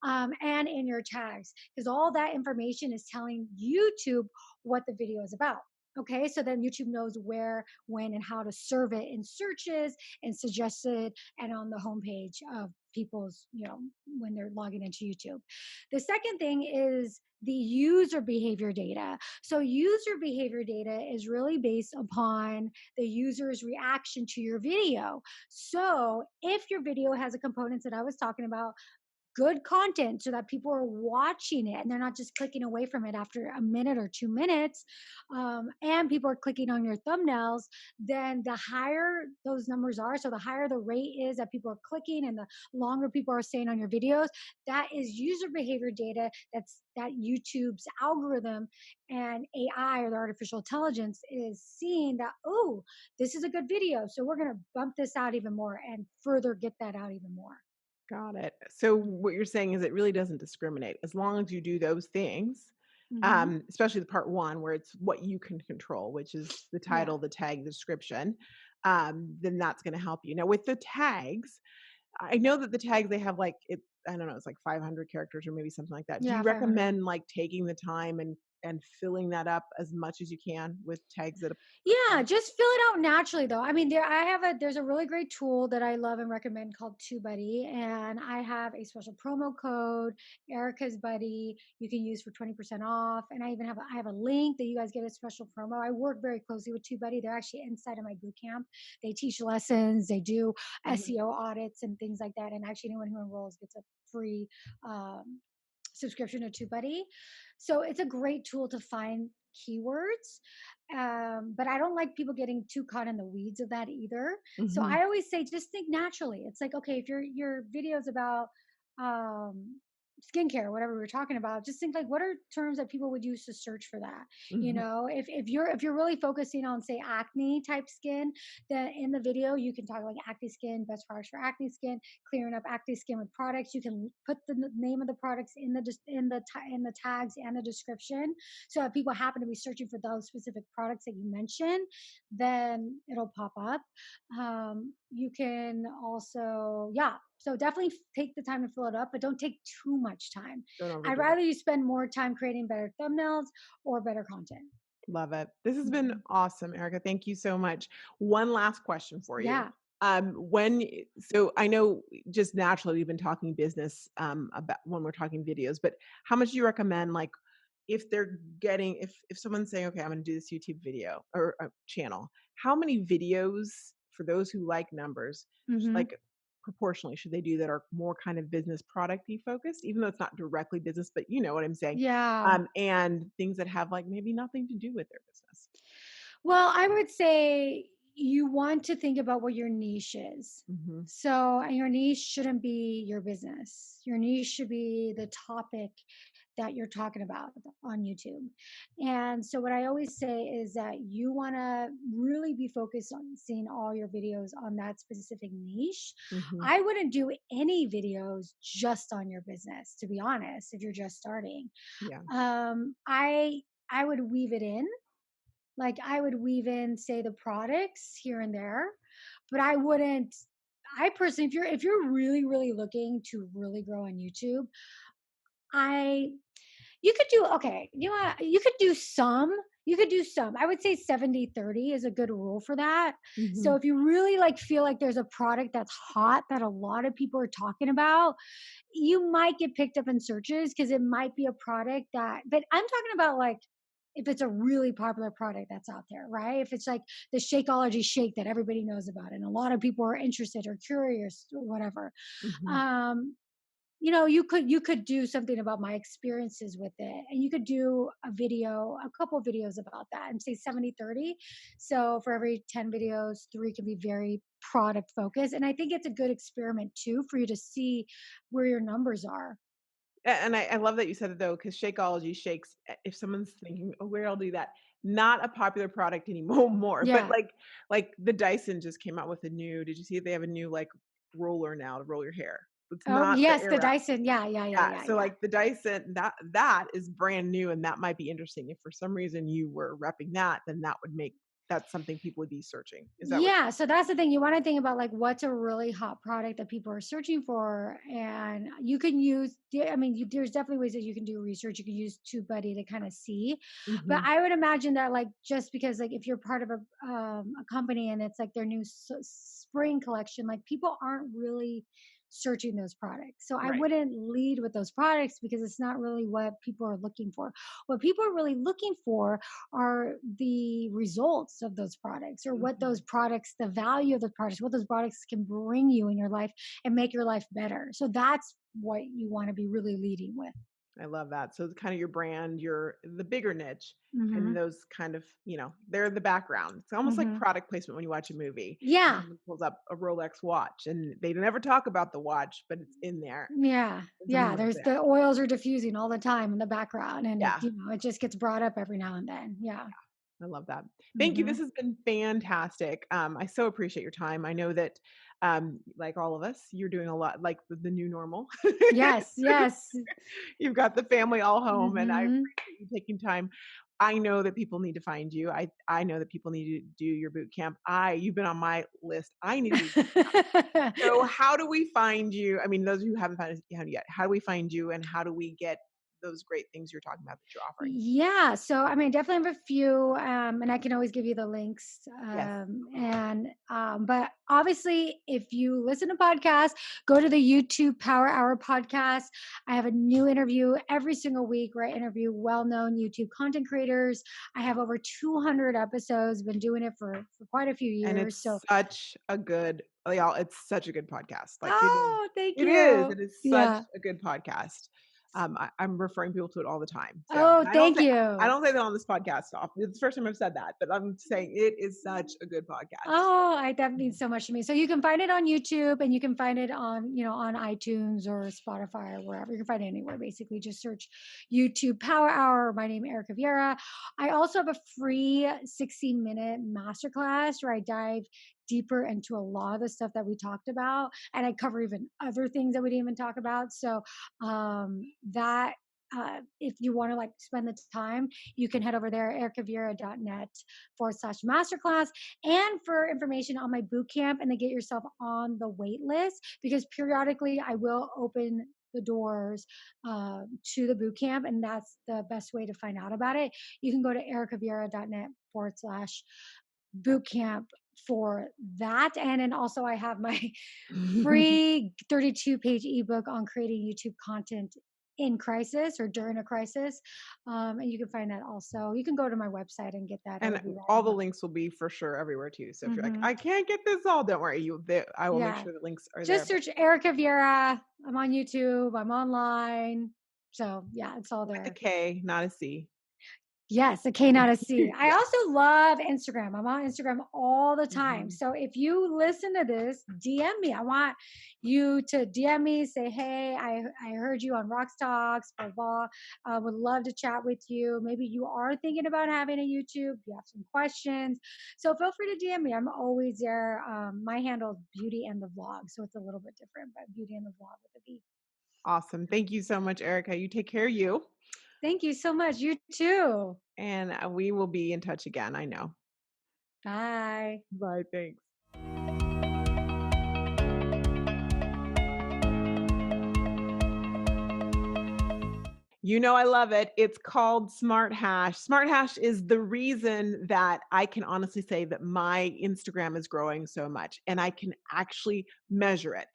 and in your tags, because all that information is telling YouTube what the video is about. Okay, so then YouTube knows where, when, and how to serve it in searches and suggested and on the homepage of people's, when they're logging into YouTube. The second thing is the user behavior data. So, user behavior data is really based upon the user's reaction to your video. So, if your video has the components that I was talking about, good content so that people are watching it and they're not just clicking away from it after a minute or 2 minutes, and people are clicking on your thumbnails, then the higher those numbers are, so the higher the rate is that people are clicking and the longer people are staying on your videos, that is user behavior data that YouTube's algorithm and AI, or the artificial intelligence, is seeing that, oh, this is a good video, so we're going to bump this out even more and further get that out even more. Got it. So what you're saying is it really doesn't discriminate as long as you do those things, Mm-hmm. especially the part one where it's what you can control, which is the Yeah. title, the tag, the description. Then that's going to help you. Now with the tags, I know that the tags they have like it. I don't know. It's like 500 characters or maybe something like that. Do Yeah, you 500. recommend like taking the time and filling that up as much as you can with tags that Yeah, apply? just fill it out naturally though. I mean, there's a really great tool that I love and recommend called TubeBuddy, and I have a special promo code, Erica's Buddy, you can use for 20% off. And I have a link that you guys get a special promo. I work very closely with TubeBuddy. They're actually inside of my boot camp. They teach lessons, they do Mhm. SEO audits and things like that. And actually anyone who enrolls gets a free subscription to TubeBuddy. So it's a great tool to find keywords, but I don't like people getting too caught in the weeds of that either. So Mhm. I always say just think naturally. It's like, okay, if your videos about um skincare, whatever we were talking about, just think like what are terms that people would use to search for that. Mhm. If you're really focusing on, say, acne type skin, then in the video you can talk like acne skin, best products for acne skin, clearing up acne skin with products. You can put the name of the products in in the tags and the description, so if people happen to be searching for those specific products that you mentioned, then it'll pop up. You can also, yeah. So definitely take the time to fill it up, but don't take too much time. Don't I'd overdo it. rather you spend more time creating better thumbnails or better content. Love it. This has been Mhm. awesome, Erica. Thank you so much. One last question for you. Yeah. So I know just naturally we've been talking business about when we're talking videos, but how much do you recommend like if they're getting if someone's saying, okay, I'm going to do this YouTube video or channel, how many videos for those who like numbers, Hmm. like proportionally should they do that are more kind of business producty focused, even though it's not directly business, but you know what I'm saying? Yeah. And things that have like maybe nothing to do with their business. Well, I would say you want to think about what your niche is. Mhm, So, and your niche shouldn't be your business. Your niche should be the topic that you're talking about on YouTube. And so, what I always say is that you want to really be focused on seeing all your videos on that specific niche. mhm, I wouldn't do any videos just on your business, to be honest, if you're just starting. yeah, I would weave it in, like, I would weave in, say, the products here and there, but I wouldn't. I personally, if you're really, really looking to really grow on YouTube, I You could do okay, you could do some. You could do some. I would say 70-30 is a good rule for that. So Mhm, if you really like feel like there's a product that's hot that a lot of people are talking about, you might get picked up in searches because it might be a product that, but I'm talking about like if it's a really popular product that's out there, right? If it's like the Shakeology shake that everybody knows about and a lot of people are interested or curious or whatever. mhm. Um, you could do something about my experiences with it, and you could do a couple videos about that, and say 70-30. So for every 10 videos, 3 can be very product focused, and I think it's a good experiment too for you to see where your numbers are. And I love that you said it though, because Shakeology shakes, if someone's thinking, "Oh, where I'll do that," not a popular product anymore more, but Yeah. like the Dyson just came out with a new, did you see they have a new, like, roller now to roll your hair? It's Oh not the yes, air the wrap. Dyson. Yeah, yeah, yeah, Yeah, yeah, so, yeah. like, the Dyson, that is brand new, and that might be interesting. If for some reason you were repping that, then that's something people would be searching. Is that what Yeah, so that's the thing. You want to think about like what's a really hot product that people are searching for, and you can use. I mean, there's definitely ways that you can do research. You can use TubeBuddy to kind of see, but Mhm, I would imagine that like just because like if you're part of a company and it's like their new spring collection, like people aren't really searching those products. So I right. wouldn't lead with those products because it's not really what people are looking for. What people are really looking for are the results of those products or what those Mhm. products, the value of the products, what those products can bring you in your life and make your life better. So that's what you want to be really leading with. I love that. So it's kind of your brand, your the bigger niche, and Hmm. those kind of, they're the background. It's almost like Hmm. product placement when you watch a movie and Yeah. someone pulls up a Rolex watch and they never talk about the watch, but it's in there. Yeah. And someone Yeah. loves There's it. the oils are diffusing all the time in the background and Yeah. it just gets brought up every now and then. Yeah. I love that. Thank you. This Hmm. has been fantastic. I so appreciate your time. I know that, like all of us, you're doing a lot, like the new normal. Yes. Yes. You've got the family all home, and I Hmm. appreciate you taking time. I know that people need to find you. I know that people need to do your boot camp. You've been on my list. I need to do. So how do we find you? I mean, those of you who haven't found it yet, how do we find you, and how do we get those great things you're talking about that you're offering? Yeah, so I mean, definitely have a few, and I can always give you the links. Yes. But obviously, if you listen to podcasts, go to the YouTube Power Hour podcast. I have a new interview every single week where I interview well-known YouTube content creators. I have over 200 episodes. Been doing it for quite a few And years. it's So, such a good y'all, it's such a good podcast. Like, it is oh, thank it is, you. it is such Yeah. a good podcast. I'm referring people to it all the time. So, Oh, and thank I you. don't say that on this podcast often. It's the first time I've said that, but I'm saying it is such a good podcast. Oh, that means Mhm. so much to me. So you can find it on YouTube and you can find it on, on iTunes or Spotify or wherever. You can find it anywhere. Basically, just search YouTube Power Hour. My name is Erika Vieira. I also have a free 60-minute masterclass where I dive deeper into a lot of the stuff that we talked about. And I cover even other things that we didn't even talk about. So that if you want to like spend the time, you can head over there, erikaviera.net/masterclass, and for information on my boot camp and to get yourself on the wait list because periodically I will open the doors to the boot camp, and that's the best way to find out about it. You can go to erikaviera.net/boot camp for that. And then also I have my free 32-page ebook on creating YouTube content in crisis or during a crisis. And you can find that also. You can go to my website and get that. It'll And be right all on the the. links will be for sure everywhere too. So if you're like, Hmm. "I can't get this all," don't worry. I will make Yeah. sure the links are there. Just But search Erica Vieira. I'm on YouTube. I'm online. So yeah, it's all with a there. K, not a C. Yes, a K, not a C. I Yeah. also love Instagram. I'm on Instagram all the time. Mhm. So if you listen to this, DM me. I want you to DM me, say, hey, I heard you on Roxtalks, blah, blah. Would love to chat with you. Maybe you are thinking about having a YouTube. You have some questions. So feel free to DM me. I'm always there. My handle is Beauty and the Vlog. So it's a little bit different, but Beauty and the Vlog with a V. Awesome. Thank you so much, Erica. You take care of you, Thank you so much. You too. and we will be in touch again. I know. Bye. Bye. Thanks. You know, I love it. It's called Smart Hash. Smart Hash is the reason that I can honestly say that my Instagram is growing so much and I can actually measure it.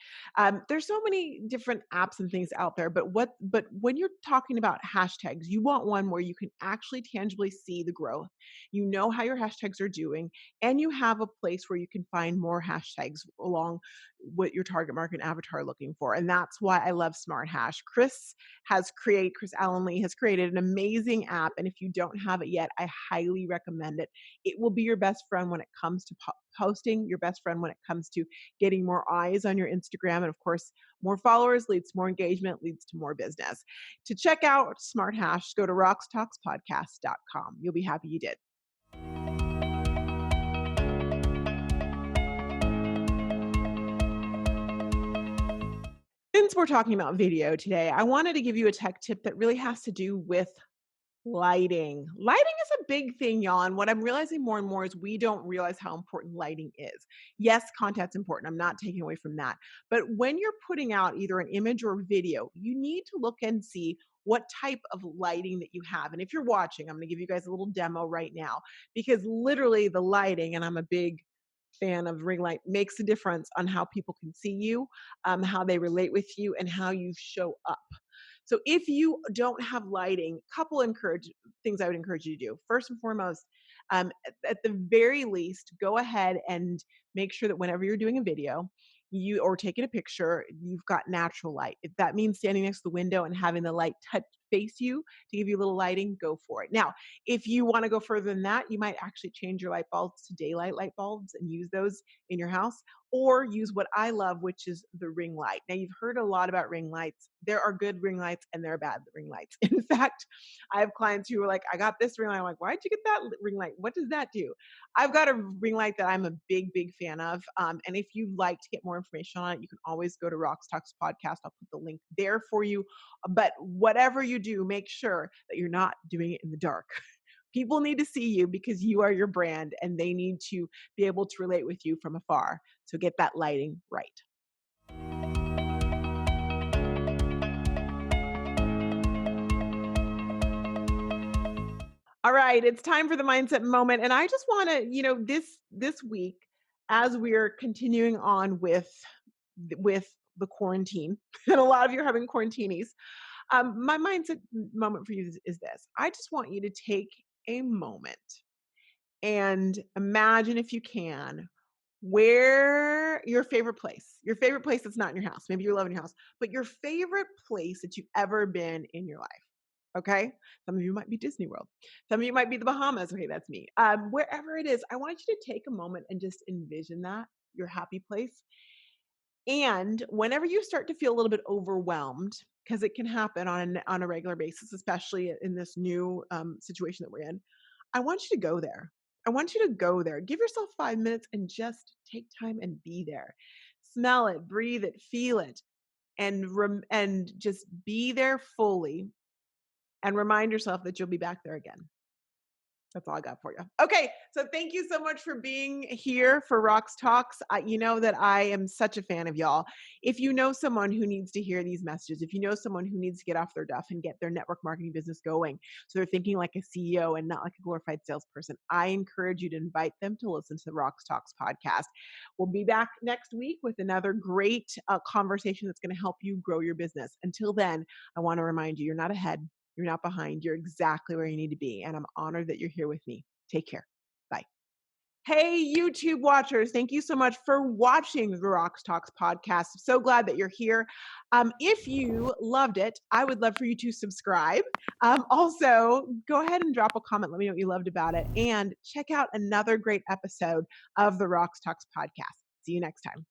There's so many different apps and things out there, but when you're talking about hashtags, you want one where you can actually tangibly see the growth. You know how your hashtags are doing, and you have a place where you can find more hashtags along what your target market and avatar are looking for. And that's why I love Smart Hash. Chris Allen Lee has created an amazing app. And if you don't have it yet, I highly recommend it. It will be your best friend when it comes to posting, your best friend when it comes to getting more eyes on your Instagram. And of course, more followers leads to more engagement, leads to more business. To check out Smart Hash, go to roxtalkspodcast.com. You'll be happy you did. Since we're talking about video today, I wanted to give you a tech tip that really has to do with lighting. Lighting is a big thing, y'all. And what I'm realizing more and more is we don't realize how important lighting is. Yes, content's important. I'm not taking away from that. But when you're putting out either an image or video, you need to look and see what type of lighting that you have. And if you're watching, I'm going to give you guys a little demo right now because literally the lighting, and I'm a big fan of ring light, makes a difference on how people can see you, how they relate with you, and how you show up. So if you don't have lighting, couple encourage things I would encourage you to do. First and foremost, at the very least, go ahead and make sure that whenever you're doing a video, you or taking a picture, you've got natural light. If that means standing next to the window and having the light touch face you to give you a little lighting, go for it. Now, if you want to go further than that, you might actually change your light bulbs to daylight light bulbs and use those in your house, or use what I love, which is the ring light. Now, you've heard a lot about ring lights. There are good ring lights and there are bad ring lights. In fact, I have clients who are like, I got this ring light. I'm like, why'd you get that ring light? What does that do? I've got a ring light that I'm a big, big fan of. And if you'd like to get more information on it, you can always go to Roxtalks podcast. I'll put the link there for you. But whatever you do, make sure that you're not doing it in the dark. People need to see you because you are your brand and they need to be able to relate with you from afar. So get that lighting right. All right, it's time for the mindset moment. And I just want to, this week, as we're continuing on with the quarantine, and a lot of you are having quarantinis, my mindset moment for you is this. I just want you to take a moment and imagine, if you can, where your favorite place that's not in your house. Maybe you live in your house, but your favorite place that you've ever been in your life. Okay. Some of you might be Disney World. Some of you might be the Bahamas. Okay. That's me. Wherever it is, I want you to take a moment and just envision that, your happy place. And whenever you start to feel a little bit overwhelmed, because it can happen on a regular basis, especially in this new situation that we're in, I want you to go there. I want you to go there. Give yourself 5 minutes and just take time and be there. Smell it, breathe it, feel it, and just be there fully. And remind yourself that you'll be back there again. That's all I got for you. Okay, so thank you so much for being here for Roxtalks. You know that I am such a fan of y'all. If you know someone who needs to hear these messages, if you know someone who needs to get off their duff and get their network marketing business going, so they're thinking like a CEO and not like a glorified salesperson, I encourage you to invite them to listen to the Roxtalks podcast. We'll be back next week with another great conversation that's going to help you grow your business. Until then, I want to remind you, you're not ahead. You're not behind. You're exactly where you need to be. And I'm honored that you're here with me. Take care. Bye. Hey, YouTube watchers, thank you so much for watching the Roxtalks podcast. I'm so glad that you're here. If you loved it, I would love for you to subscribe. Also, go ahead and drop a comment. Let me know what you loved about it. And check out another great episode of the Roxtalks podcast. See you next time.